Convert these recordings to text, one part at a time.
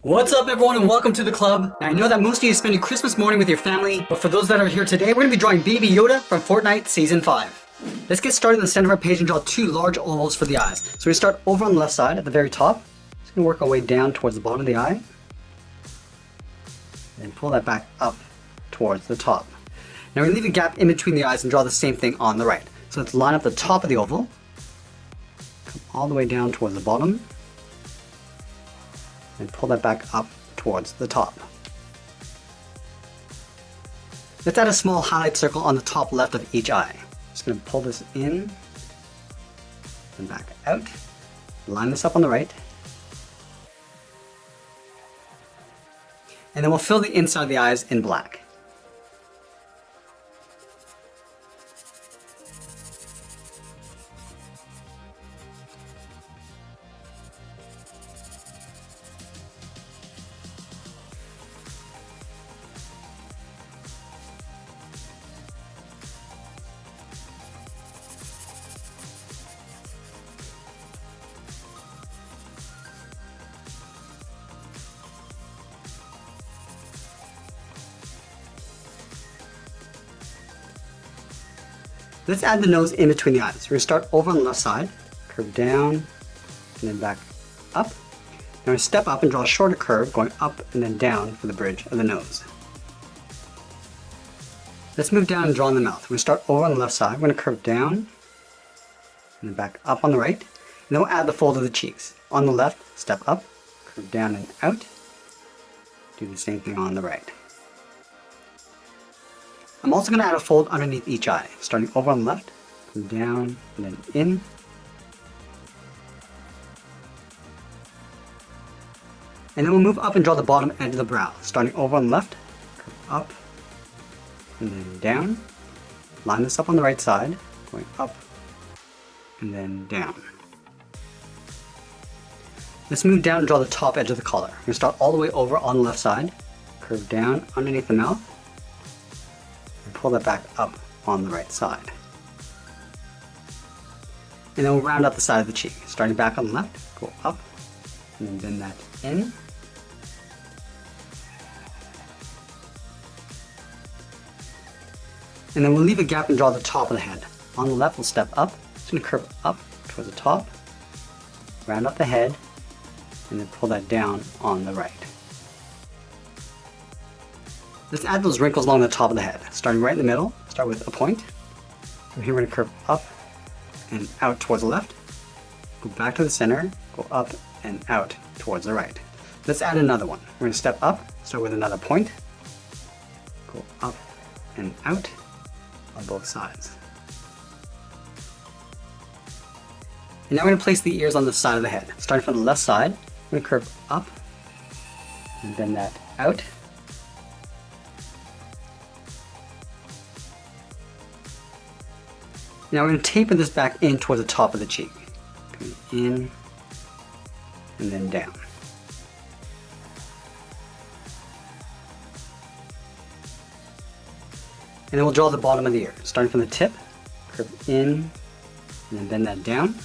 What's up everyone and welcome to the club. Now, I know that most of you are spending Christmas morning with your family, but for those that are here today, we're going to be drawing Baby Yoda from Fortnite Season 5. Let's get started in the center of our page and draw two large ovals for the eyes. So we start over on the left side at the very top. Just going to work our way down towards the bottom of the eye. And pull that back up towards the top. Now we're going to leave a gap in between the eyes and draw the same thing on the right. So let's line up the top of the oval. Come all the way down towards the bottom. And pull that back up towards the top. Let's add a small highlight circle on the top left of each eye. Just going to pull this in and back out. Line this up on the right. And then we'll fill the inside of the eyes in black. Let's add the nose in between the eyes. We're going to start over on the left side, curve down, and then back up. Now we're going to step up and draw a shorter curve, going up and then down for the bridge of the nose. Let's move down and draw in the mouth. We're going to start over on the left side. We're going to curve down, and then back up on the right. And then we'll add the fold of the cheeks. On the left, step up, curve down and out. Do the same thing on the right. I'm also going to add a fold underneath each eye, starting over on the left, come down, and then in. And then we'll move up and draw the bottom edge of the brow, starting over on the left, curve up, and then down. Line this up on the right side, going up, and then down. Let's move down and draw the top edge of the collar. We're going to start all the way over on the left side, curve down underneath the mouth, and pull that back up on the right side. And then we'll round out the side of the cheek. Starting back on the left, go up, and then bend that in. And then we'll leave a gap and draw the top of the head. On the left, we'll step up. Just going to curve up towards the top, round out the head, and then pull that down on the right. Let's add those wrinkles along the top of the head. Starting right in the middle, start with a point. From here we're going to curve up and out towards the left. Go back to the center, go up and out towards the right. Let's add another one. We're going to step up, start with another point. Go up and out on both sides. And now we're going to place the ears on the side of the head. Starting from the left side, we're going to curve up and bend that out. Now we're going to taper this back in towards the top of the cheek. Coming in and then down. And then we'll draw the bottom of the ear. Starting from the tip, curve in, and then bend that down.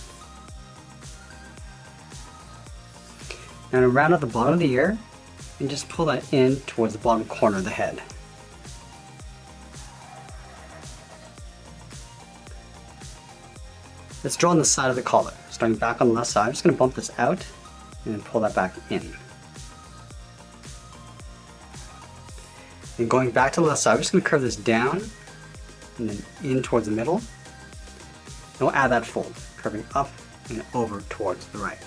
Now to round out the bottom of the ear, and just pull that in towards the bottom corner of the head. Let's draw on the side of the collar. Starting back on the left side, I'm just going to bump this out and then pull that back in. And going back to the left side, we're just going to curve this down and then in towards the middle. And we'll add that fold, curving up and over towards the right.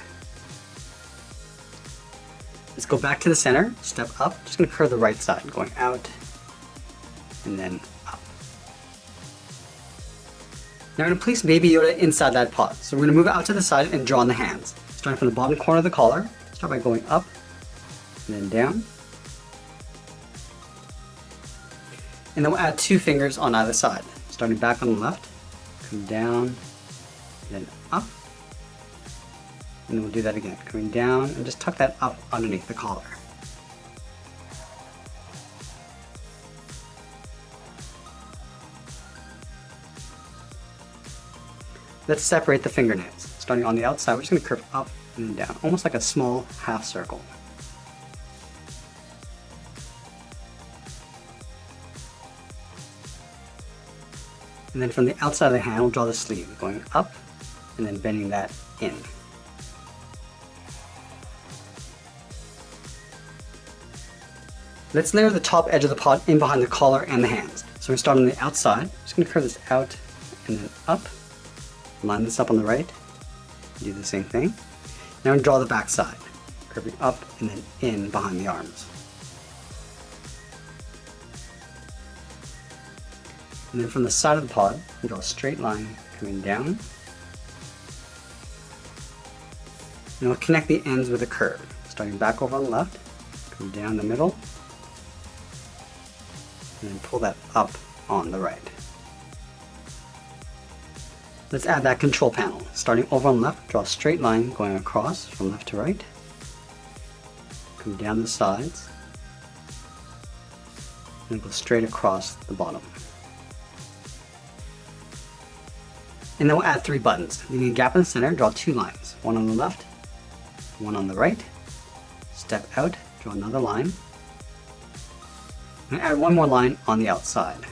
Let's go back to the center, step up, just going to curve the right side, going out and then up. Now we're going to place Baby Yoda inside that pot. So we're going to move it out to the side and draw on the hands. Starting from the bottom corner of the collar, start by going up and then down. And then we'll add two fingers on either side. Starting back on the left, come down, then up. And then we'll do that again, coming down and just tuck that up underneath the collar. Let's separate the fingernails. Starting on the outside, we're just going to curve up and down, almost like a small half circle. And then from the outside of the hand, we'll draw the sleeve, going up and then bending that in. Let's layer the top edge of the pod in behind the collar and the hands. So we start on the outside. Just going to curve this out and then up. Line this up on the right. Do the same thing. Now we draw the back side, curving up and then in behind the arms. And then from the side of the pod, we draw a straight line coming down. And we'll connect the ends with a curve, starting back over on the left, come down the middle, and then pull that up on the right. Let's add that control panel. Starting over on the left, draw a straight line going across from left to right. Come down the sides, and go straight across the bottom. And then we'll add 3 buttons. Leaving a gap in the center, draw 2 lines. One on the left, one on the right. Step out, draw another line. And add 1 more line on the outside.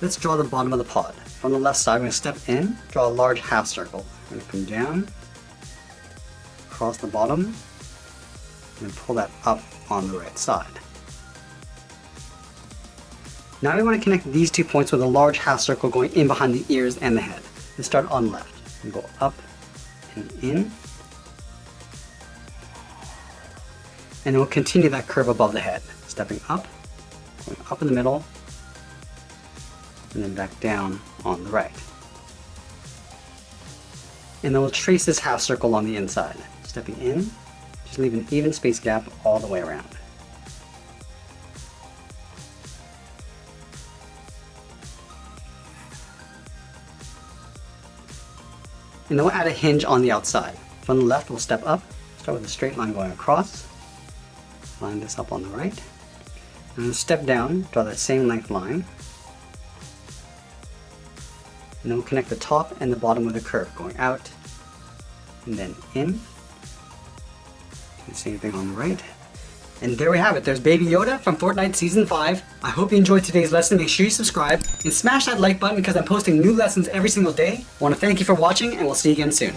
Let's draw the bottom of the pod. From the left side, we're going to step in, draw a large half circle. We're going to come down, across the bottom, and pull that up on the right side. Now we want to connect these 2 points with a large half circle going in behind the ears and the head. Let's start on left and go up and in. And then we'll continue that curve above the head, stepping up, going up in the middle, and then back down on the right. And then we'll trace this half circle on the inside, stepping in, just leave an even space gap all the way around. And then we'll add a hinge on the outside. From the left, we'll step up, start with a straight line going across, line this up on the right, and then step down, draw that same length line, and then we'll connect the top and the bottom with a curve going out, and then in. Do the same thing on the right. And there we have it. There's Baby Yoda from Fortnite Season 5. I hope you enjoyed today's lesson. Make sure you subscribe and smash that like button because I'm posting new lessons every single day. I want to thank you for watching and we'll see you again soon.